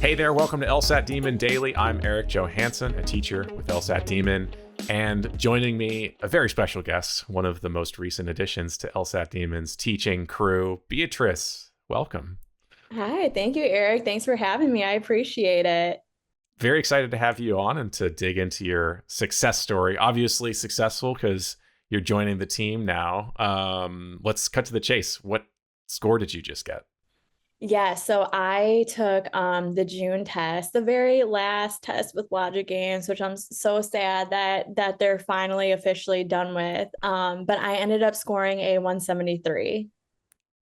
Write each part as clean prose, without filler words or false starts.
Hey there, welcome to LSAT Demon Daily. I'm Erik Johansson, a teacher with LSAT Demon, and joining me, a very special guest, one of the most recent additions to LSAT Demon's teaching crew, Beatriz. Welcome. Hi, thank you, Erik. Thanks for having me. I appreciate it. Very excited to have you on and to dig into your success story. Obviously successful because you're joining the team now. Let's cut to the chase. What score did you just get? Yeah, so I took the June test, the very last test with Logic Games, which I'm so sad that they're finally officially done with. But I ended up scoring a 173.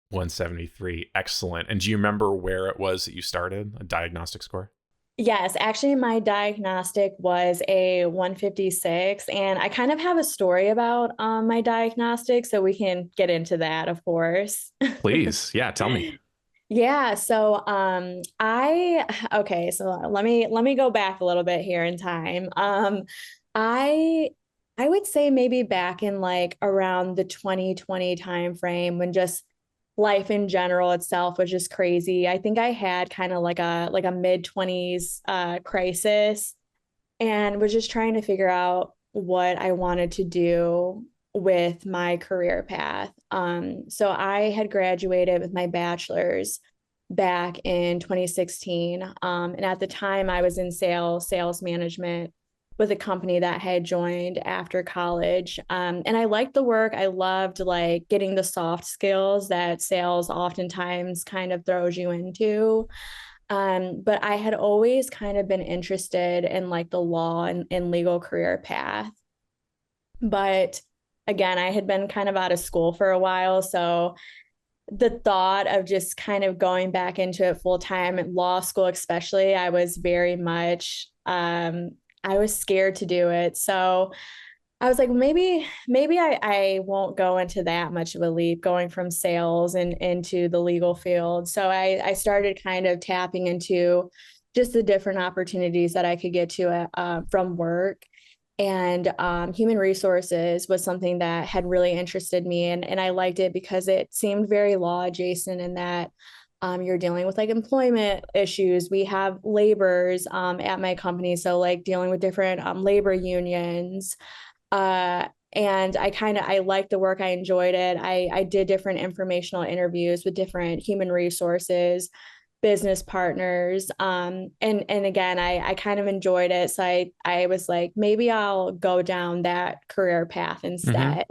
173. Excellent. And do you remember where it was that you started, a diagnostic score? Yes, actually, my diagnostic was a 156, and I kind of have a story about my diagnostic, so we can get into that, of course. Please. Yeah, tell me. Yeah, so I okay, so let me go back a little bit here in time. I I would say maybe back in like around the 2020 time frame when just life in general itself was just crazy. I think I had kind of like a mid-20s crisis and was just trying to figure out what I wanted to do with my career path. So I had graduated with my bachelor's back in 2016. And at the time, I was in sales management with a company that I had joined after college. And I liked the work. I loved like getting the soft skills that sales oftentimes kind of throws you into. But I had always kind of been interested in like the law and legal career path. But again, I had been kind of out of school for a while. So the thought of just kind of going back into it full time at law school, especially, I was very much, I was scared to do it. So I was like, maybe I won't go into that much of a leap going from sales and into the legal field. So I started kind of tapping into just the different opportunities that I could get to from work. And human resources was something that had really interested me. And I liked it because it seemed very law adjacent in that you're dealing with like employment issues. We have laborers at my company. So like dealing with different labor unions. And I liked the work. I enjoyed it. I did different informational interviews with different human resources business partners. And again, I kind of enjoyed it. So I was like, maybe I'll go down that career path Mm-hmm. instead.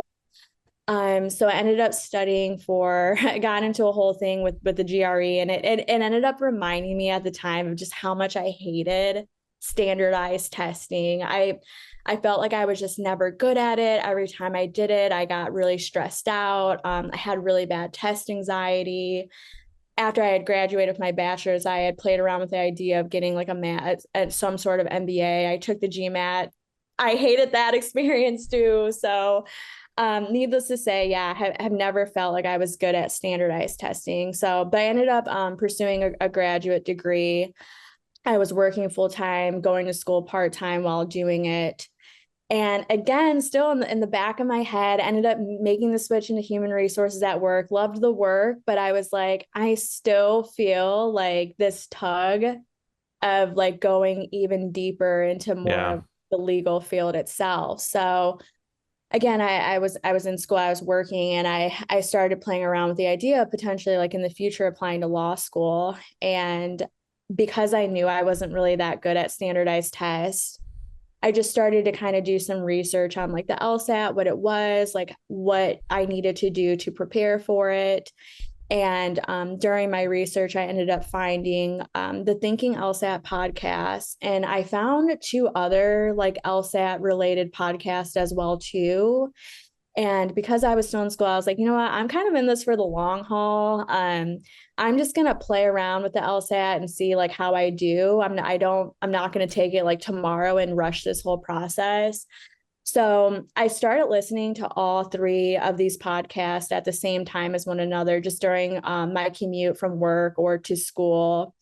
So I ended up studying for, I got into a whole thing with the GRE, and it ended up reminding me at the time of just how much I hated standardized testing. I felt like I was just never good at it. Every time I did it, I got really stressed out. I had really bad test anxiety. After I had graduated with my bachelor's, I had played around with the idea of getting like a mat at some sort of MBA. I took the GMAT. I hated that experience too. So, needless to say, yeah, have never felt like I was good at standardized testing. So, but I ended up pursuing a graduate degree. I was working full time, going to school part time while doing it. And again, still in the back of my head, ended up making the switch into human resources at work, loved the work, but I was like, I still feel like this tug of like going even deeper into more Yeah. of the legal field itself. So again, I was in school, I was working, and I started playing around with the idea of potentially like in the future applying to law school. And because I knew I wasn't really that good at standardized tests, I just started to kind of do some research on like the LSAT, what it was, like what I needed to do to prepare for it. And during my research, I ended up finding the Thinking LSAT podcast, and I found two other like LSAT related podcasts as well too. And because I was still in school, I was like, you know what? I'm kind of in this for the long haul. I'm just gonna play around with the LSAT and see like how I do. I'm not gonna take it like tomorrow and rush this whole process. So I started listening to all three of these podcasts at the same time as one another, just during my commute from work or to school.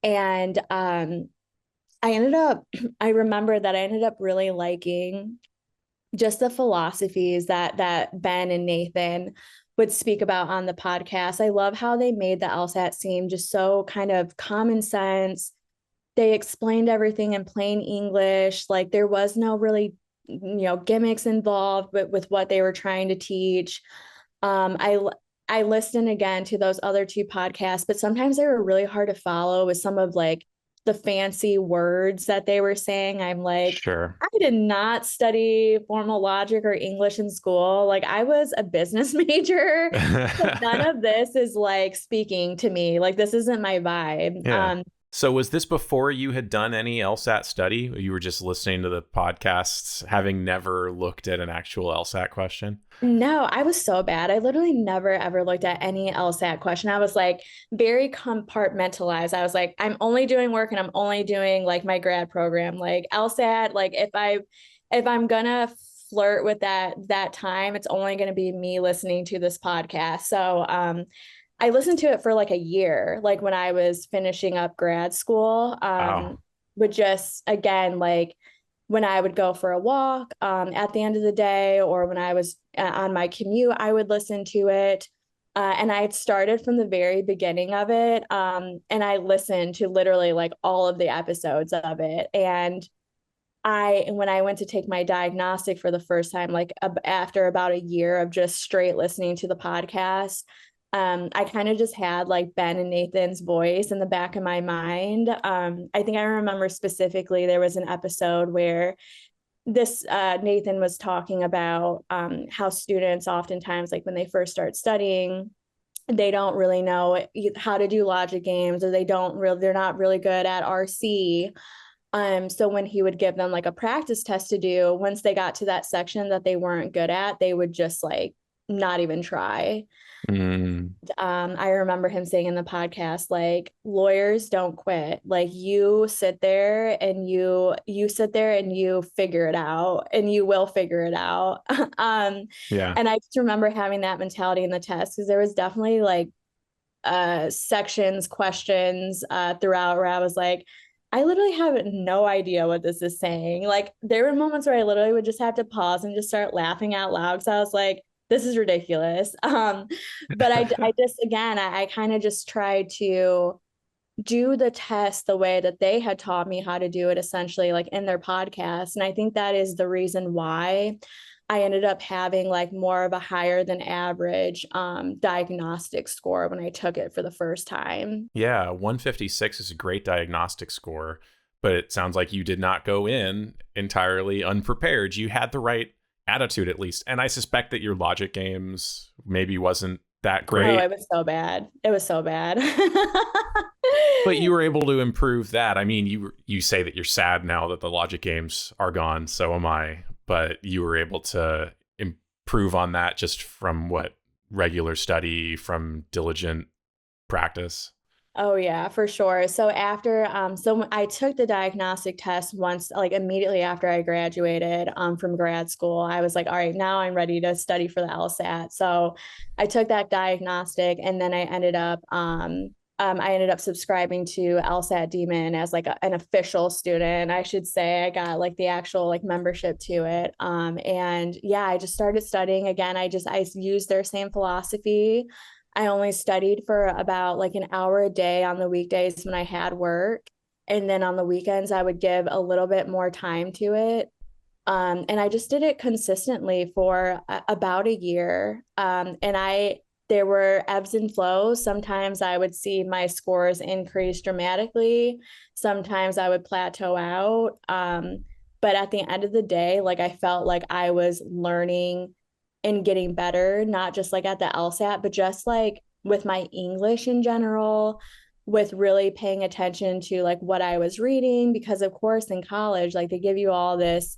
And I ended up, I remember that I ended up really liking just the philosophies that Ben and Nathan would speak about on the podcast. I love how they made the LSAT seem just so kind of common sense, they explained everything in plain English. Like there was no really, gimmicks involved with what they were trying to teach. I listened again to those other two podcasts, but sometimes they were really hard to follow with some of like the fancy words that they were saying. I'm like, Sure. I did not study formal logic or English in school. Like I was a business major. So none of this is like speaking to me. Like this isn't my vibe. Yeah. So was this before you had done any LSAT study? You were just listening to the podcasts, having never looked at an actual LSAT question? No, I was so bad. I literally never ever looked at any LSAT question. I was like very compartmentalized. I was like, I'm only doing work and I'm only doing like my grad program. Like LSAT, like if I'm gonna flirt with that time, it's only gonna be me listening to this podcast. So I listened to it for like a year, like when I was finishing up grad school. Wow. But just again, like when I would go for a walk at the end of the day, or when I was on my commute, I would listen to it. And I had started from the very beginning of it. And I listened to literally like all of the episodes of it. And when I went to take my diagnostic for the first time, like after about a year of just straight listening to the podcast, I kind of just had like Ben and Nathan's voice in the back of my mind. I think I remember specifically there was an episode where this Nathan was talking about how students oftentimes, like when they first start studying, they don't really know how to do logic games, or they're not really good at RC. So when he would give them like a practice test to do, once they got to that section that they weren't good at, they would just like not even try. Mm, I remember him saying in the podcast, like, lawyers don't quit. Like you sit there and you figure it out, and you will figure it out. yeah. And I just remember having that mentality in the test, because there was definitely like sections, questions throughout where I was like, I literally have no idea what this is saying. Like there were moments where I literally would just have to pause and just start laughing out loud, because I was like, this is ridiculous. But I just, again, I kind of just tried to do the test the way that they had taught me how to do it, essentially like in their podcast. And I think that is the reason why I ended up having like more of a higher than average diagnostic score when I took it for the first time. Yeah, 156 is a great diagnostic score, but it sounds like you did not go in entirely unprepared. You had the right attitude at least. And I suspect that your logic games maybe wasn't that Oh, great, it was so bad. It was so bad. but you were able to improve that. I mean, you say that you're sad now that the logic games are gone, so am I, but you were able to improve on that just from what regular study, from diligent practice. Oh yeah, for sure. So so I took the diagnostic test once, like immediately after I graduated from grad school. I was like, all right, now I'm ready to study for the LSAT. So I took that diagnostic, and then I ended up subscribing to LSAT Demon as like an official student, I should say. I got like the actual like membership to it. And yeah, I just started studying again. I used their same philosophy. I only studied for about like an hour a day on the weekdays when I had work. And then on the weekends, I would give a little bit more time to it. And I just did it consistently for about a year. There were ebbs and flows. Sometimes I would see my scores increase dramatically. Sometimes I would plateau out. But at the end of the day, like I felt like I was learning and getting better, not just like at the LSAT, but just like with my English in general, with really paying attention to like what I was reading. Because of course in college, like they give you all these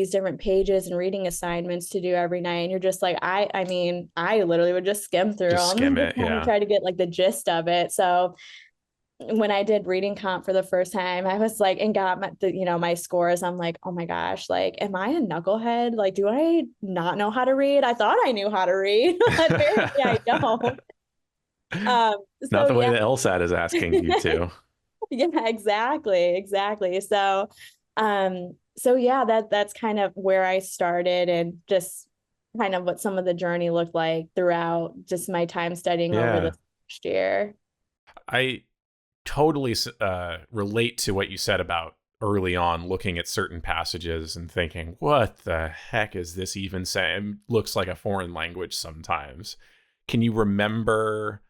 different pages and reading assignments to do every night. And you're just like, I mean, I literally would just skim through Just them skim and just it. kind of Yeah. try to get like the gist of it. So when I did reading comp for the first time, I was like, and got my scores. I'm like, oh my gosh, like, am I a knucklehead? Like, do I not know how to read? I thought I knew how to read, but apparently I don't. Um, Not so the way yeah. the LSAT is asking you to. Yeah, exactly. So yeah, that's kind of where I started, and just kind of what some of the journey looked like throughout just my time studying over Yeah. this last year. I totally relate to what you said about early on looking at certain passages and thinking, what the heck is this even saying? It looks like a foreign language sometimes. Can you remember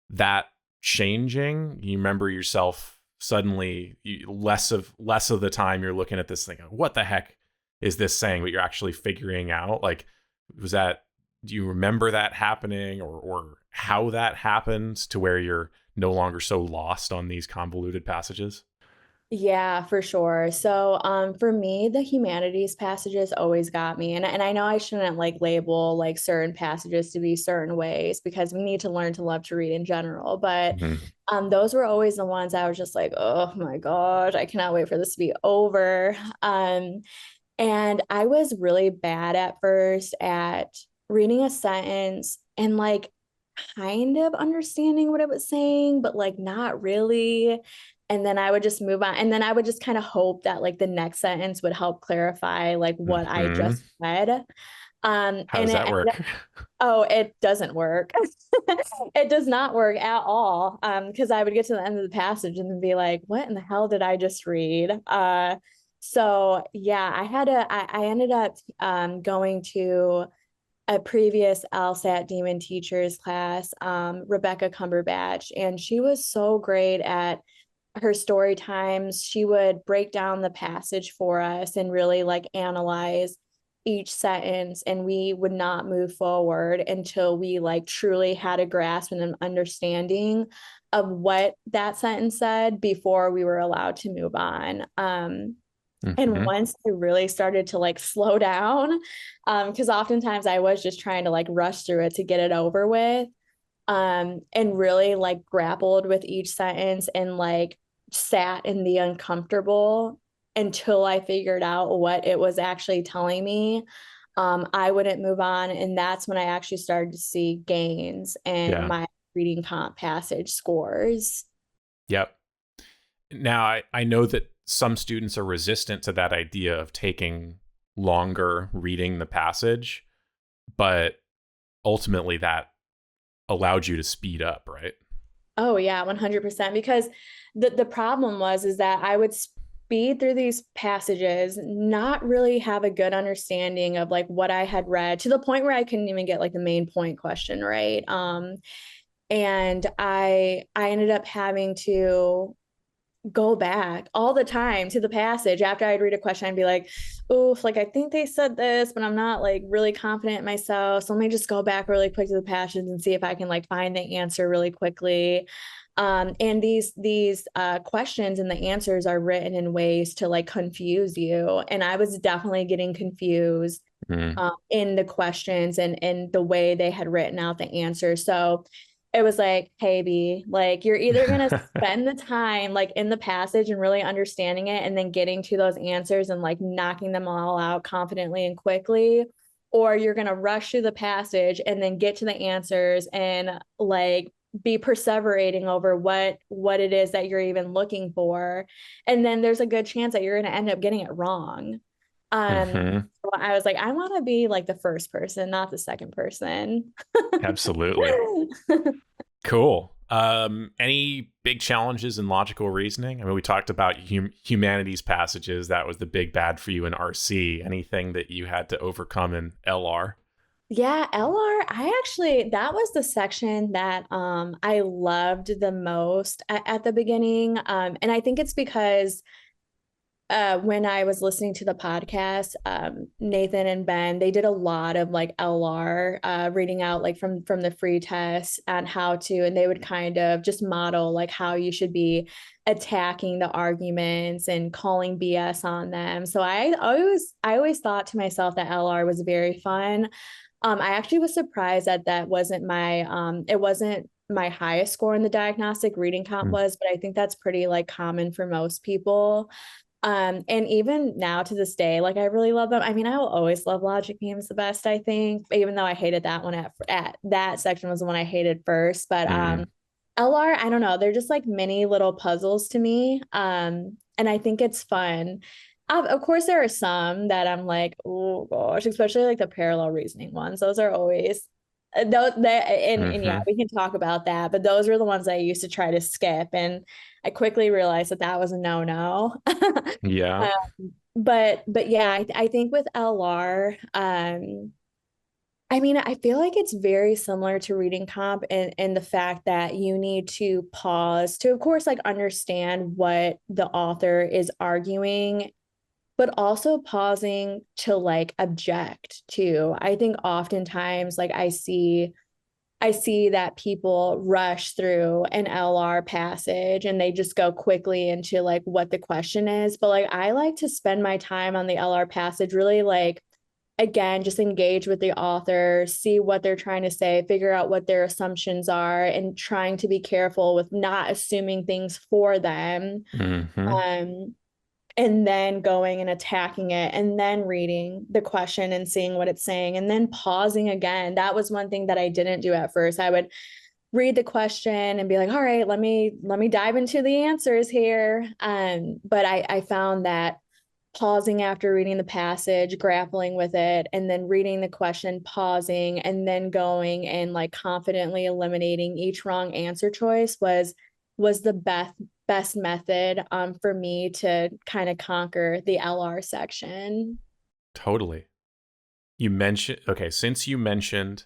that changing? You remember yourself suddenly less of the time you're looking at this thinking, what the heck is this saying? But you're actually figuring out, like, do you remember that happening, or how that happened to where you're no longer so lost on these convoluted passages? Yeah, for sure. So, for me, the humanities passages always got me. And I know I shouldn't like label like certain passages to be certain ways because we need to learn to love to read in general. But Mhm. those were always the ones I was just like, oh my gosh, I cannot wait for this to be over. And I was really bad at first at reading a sentence and like kind of understanding what it was saying, but like not really. And then I would just move on. And then I would just kind of hope that like the next sentence would help clarify like what I Mhm. just read. How And does it that ended work? Oh, it doesn't work. It does not work at all. Because I would get to the end of the passage and then be like, what in the hell did I just read? So yeah, I ended up going to a previous LSAT Demon teacher's class, Rebecca Cumberbatch, and she was so great at her story times. She would break down the passage for us and really like analyze each sentence, and we would not move forward until we like truly had a grasp and an understanding of what that sentence said before we were allowed to move on. And Mhm. once I really started to like slow down, because oftentimes I was just trying to like rush through it to get it over with, and really like grappled with each sentence and like sat in the uncomfortable until I figured out what it was actually telling me. I wouldn't move on. And that's when I actually started to see gains in Yeah. my reading comp passage scores. Yep. Now, I know that some students are resistant to that idea of taking longer reading the passage, but ultimately that allowed you to speed up, right? Oh yeah, 100%. Because the problem was is that I would speed through these passages, not really have a good understanding of like what I had read to the point where I couldn't even get like the main point question right. And I ended up having to go back all the time to the passage after I'd read a question. I'd be like, oof, like I think they said this, but I'm not like really confident in myself. So let me just go back really quick to the passage and see if I can like find the answer really quickly. And these questions and the answers are written in ways to like confuse you. And I was definitely getting confused Mm. in the questions and the way they had written out the answers. So it was like, hey, B, like you're either gonna spend the time like in the passage and really understanding it and then getting to those answers and like knocking them all out confidently and quickly, or you're gonna rush through the passage and then get to the answers and like be perseverating over what it is that you're even looking for. And then there's a good chance that you're gonna end up getting it wrong. Hmm. So I was like, I want to be like the first person, not the second person. Absolutely. Cool. Any big challenges in logical reasoning? I mean, we talked about humanities passages. That was the big bad for you in RC. Anything that you had to overcome in LR? Yeah, LR, that was the section that I loved the most at the beginning. And I think it's because when I was listening to the podcast, Nathan and Ben, they did a lot of like LR, reading out like from the free test and how to, and they would kind of just model like how you should be attacking the arguments and calling BS on them. So I always thought to myself that LR was very fun. I actually was surprised that that wasn't my it wasn't my highest score in the diagnostic reading comp Mm. was, but I think that's pretty like common for most people. And even now to this day, like I really love them. I mean, I will always love logic games the best, I think, even though I hated that one at that section was the one I hated first. But Mm. LR, I don't know, they're just like mini little puzzles to me. And I think it's fun. Of course, there are some that I'm like, oh gosh, especially like the parallel reasoning ones. Those are always And yeah, Hmm. we can talk about that, but those were the ones I used to try to skip, and I quickly realized that that was a no-no. Yeah. But yeah, I think with LR, I mean, I feel like it's very similar to reading comp in the fact that you need to pause to, of course, like understand what the author is arguing, but also pausing to like object to. I think oftentimes like I see that people rush through an LR passage and they just go quickly into like what the question is. But like I like to spend my time on the LR passage really like again, just engage with the author, see what they're trying to say, figure out what their assumptions are, and trying to be careful with not assuming things for them. Hmm. Um, and then going and attacking it, and then reading the question and seeing what it's saying, and then pausing again. That was one thing that I didn't do at first. I would read the question and be like, all right, let me dive into the answers here. But I found that pausing after reading the passage, grappling with it, and then reading the question, pausing, and then going and like confidently eliminating each wrong answer choice was the best method for me to kind of conquer the LR section. Totally. You mentioned, okay, since you mentioned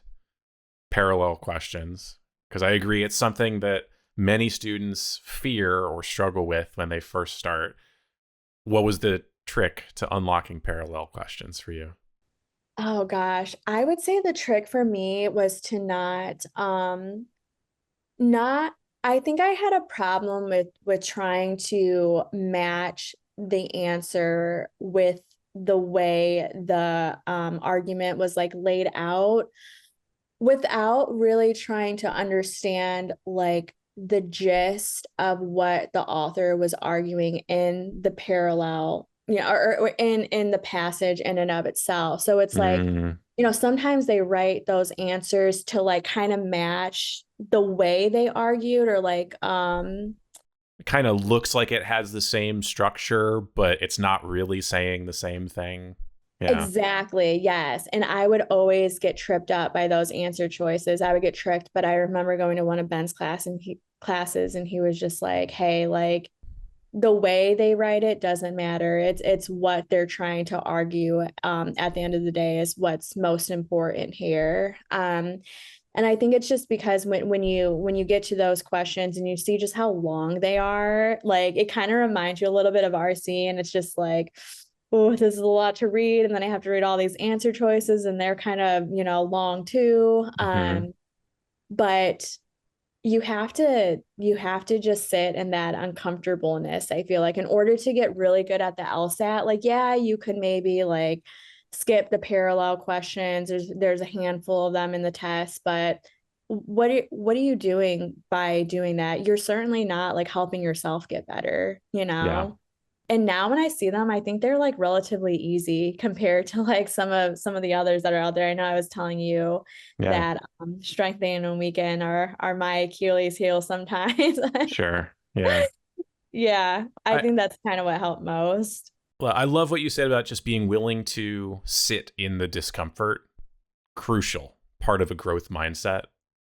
parallel questions, because I agree it's something that many students fear or struggle with when they first start. What was the trick to unlocking parallel questions for you? Oh gosh, I would say the trick for me was to not I think I had a problem with trying to match the answer with the way the argument was like laid out without really trying to understand like the gist of what the author was arguing in the parallel, or in the passage in and of itself. So it's like, Mm. sometimes they write those answers to like kind of match the way they argued, or like It kind of looks like it has the same structure, but it's not really saying the same thing. Yeah. exactly, yes. And I would always get tripped up by those answer choices. I would get tricked, but I remember going to one of Ben's classes and he was just like, "Hey, like the way they write it doesn't matter. It's what they're trying to argue at the end of the day is what's most important here." And I think it's just because when you get to those questions and you see just how long they are, like it kind of reminds you a little bit of RC, and it's just like, oh, this is a lot to read, and then I have to read all these answer choices, and they're kind of long too. Hmm. But you have to just sit in that uncomfortableness. I feel like in order to get really good at the LSAT, like yeah, you could maybe like skip the parallel questions. There's a handful of them in the test, but what are you doing by doing that? You're certainly not like helping yourself get better, Yeah. And now when I see them, I think they're like relatively easy compared to like some of the others that are out there. I know I was telling you Yeah. that strength and weekend are my Achilles heel sometimes. Sure. Yeah. Yeah, I I think that's kind of what helped most. well, I love what you said about just being willing to sit in the discomfort. Crucial part of a growth mindset.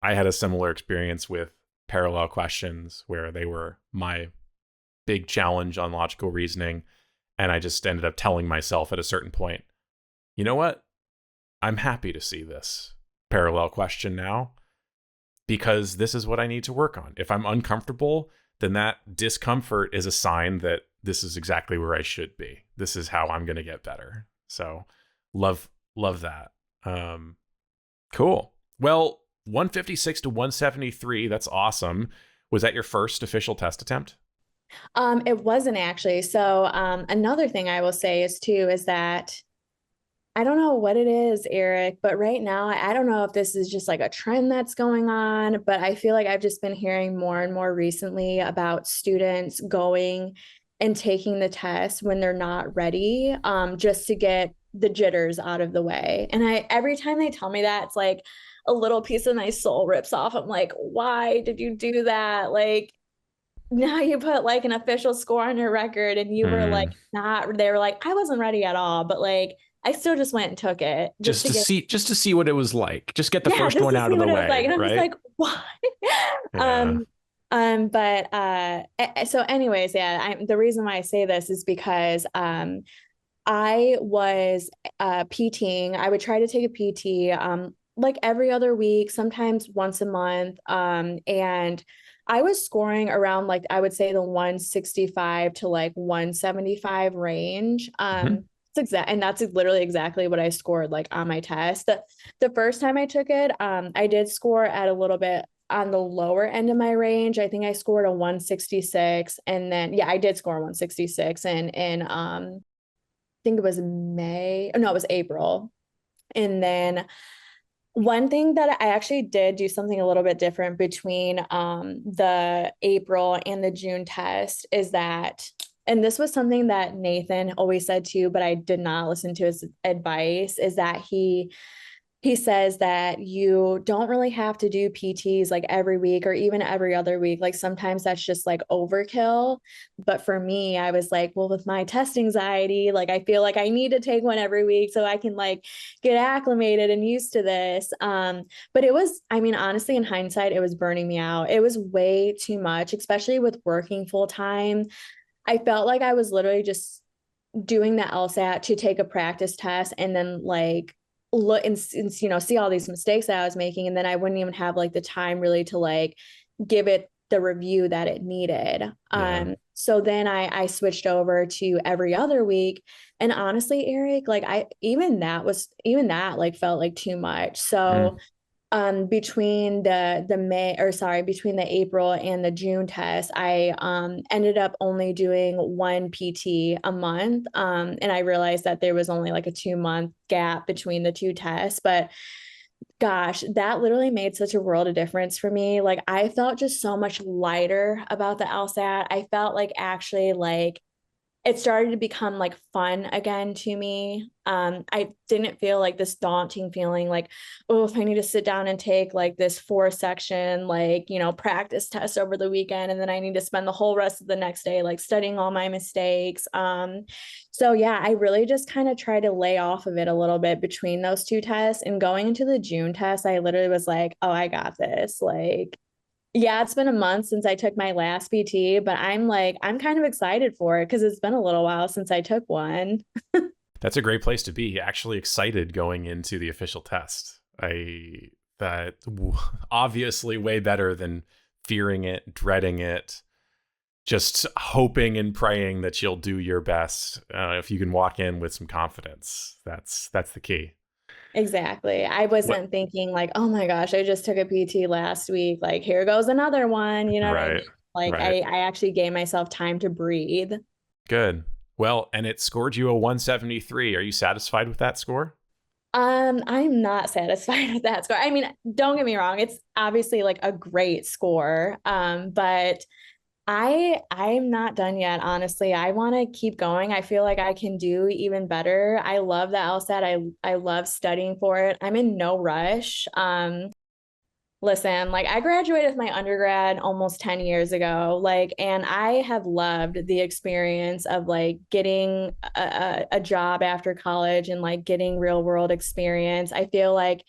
I had a similar experience with parallel questions where they were my big challenge on logical reasoning. And I just ended up telling myself at a certain point, you know what? I'm happy to see this parallel question now because this is what I need to work on. If I'm uncomfortable, then that discomfort is a sign that this is exactly where I should be. This is how I'm going to get better. So love that. Um, cool. Well, 156 to 173, that's awesome. Was that your first official test attempt? It wasn't actually. So another thing I will say is that I don't know what it is, Erik, but right now, I don't know if this is just like a trend that's going on, but I feel like I've just been hearing more and more recently about students going and taking the test when they're not ready, just to get the jitters out of the way. And every time they tell me that, it's like a little piece of my soul rips off. I'm like, why did you do that? Like, now you put like an official score on your record, and you were like Mm, not, they were like, I wasn't ready at all, but like I still just went and took it just to see what it was like. Just get the yeah, first just one to out see of the what it was like. way, And I was right? like, why? Yeah. But so anyways, yeah, the reason why I say this is because I was PTing. I would try to take a PT like every other week, sometimes once a month. And I was scoring around like I would say the 165 to like 175 range. Mhm. And that's literally exactly what I scored like on my test. The first time I took it, I did score at a little bit on the lower end of my range. I think I scored a 166, and then yeah, I did score 166 and think it was May. Oh, no, it was April. And then one thing that I actually did do something a little bit different between the April and the June test is that, and this was something that Nathan always said too, but I did not listen to his advice, is that he says that you don't really have to do PTs like every week or even every other week. Like sometimes that's just like overkill. But for me, I was like, well, with my test anxiety, like I feel like I need to take one every week so I can like get acclimated and used to this. But it was, I mean, honestly, in hindsight, it was burning me out. It was way too much, especially with working full time. I felt like I was literally just doing the LSAT to take a practice test and then like look and see all these mistakes that I was making, and then I wouldn't even have like the time really to like give it the review that it needed. Yeah. So then I switched over to every other week, and honestly, Erik, like even that like felt like too much. So Mm. between between the April and the June test, I ended up only doing one PT a month. And I realized that there was only like a 2 month gap between the two tests, but gosh, that literally made such a world of difference for me. Like I felt just so much lighter about the LSAT. I felt like actually like it started to become like fun again to me. I didn't feel like this daunting feeling like, oh, if I need to sit down and take like this 4 section, like, practice test over the weekend, and then I need to spend the whole rest of the next day, like studying all my mistakes. So yeah, I really just kind of try to lay off of it a little bit between those two tests, and going into the June test, I literally was like, oh, I got this. Like, yeah, it's been a month since I took my last PT, but I'm kind of excited for it because it's been a little while since I took one. That's a great place to be. Actually excited going into the official test. That obviously way better than fearing it, dreading it, just hoping and praying that you'll do your best. If you can walk in with some confidence, that's the key. Exactly. I What? wasn't thinking like, oh my gosh, I just took a PT last week. Like, here goes another one. You know what I mean? Right. Like, Right. I actually gave myself time to breathe. Good. Well, and it scored you a 173. Are you satisfied with that score? I'm not satisfied with that score. I mean, don't get me wrong, it's obviously like a great score. But I'm not done yet, honestly. I want to keep going. I feel like I can do even better. I love the LSAT. I love studying for it. I'm in no rush. Listen, like I graduated with my undergrad almost 10 years ago, like, and I have loved the experience of like getting a job after college and like getting real world experience. I feel like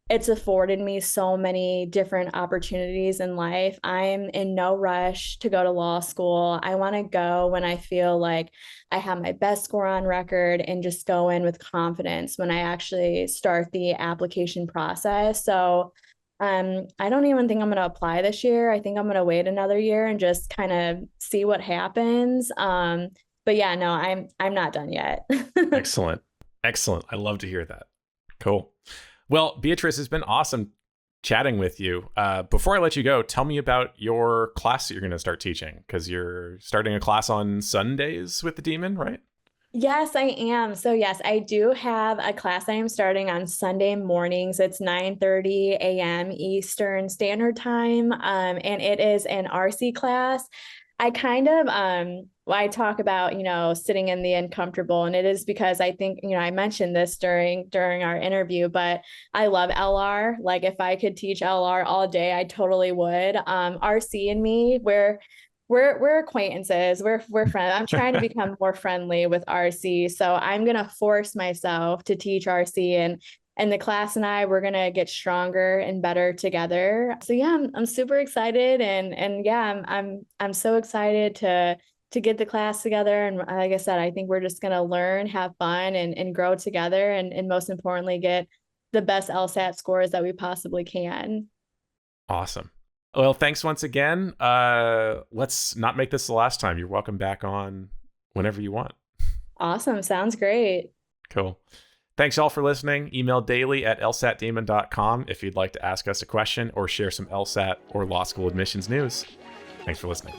it's afforded me so many different opportunities in life. I'm in no rush to go to law school. I want to go when I feel like I have my best score on record and just go in with confidence when I actually start the application process. So I don't even think I'm going to apply this year. I think I'm going to wait another year and just kind of see what happens. But yeah, no, I'm not done yet. Excellent. Excellent. I love to hear that. Cool. Well, Beatrice, it's been awesome chatting with you. Before I let you go, tell me about your class that you're going to start teaching, because you're starting a class on Sundays with the Demon, right? Yes, I am. So yes, I do have a class I am starting on Sunday mornings. It's 9:30 a.m. Eastern Standard Time. And it is an RC class. I kind of I talk about, sitting in the uncomfortable, and it is because I think, I mentioned this during our interview, but I love LR. Like if I could teach LR all day, I totally would. RC and me, where we're acquaintances. We're friends. I'm trying to become more friendly with RC. So I'm gonna force myself to teach RC, and the class and I, we're gonna get stronger and better together. So yeah, I'm super excited, and yeah, I'm so excited to get the class together. And like I said, I think we're just gonna learn, have fun, and grow together, and most importantly, get the best LSAT scores that we possibly can. Awesome. Well, thanks once again. Let's not make this the last time. You're welcome back on whenever you want. Awesome. Sounds great. Cool. Thanks all for listening. Email daily@lsatdemon.com if you'd like to ask us a question or share some LSAT or law school admissions news. Thanks for listening.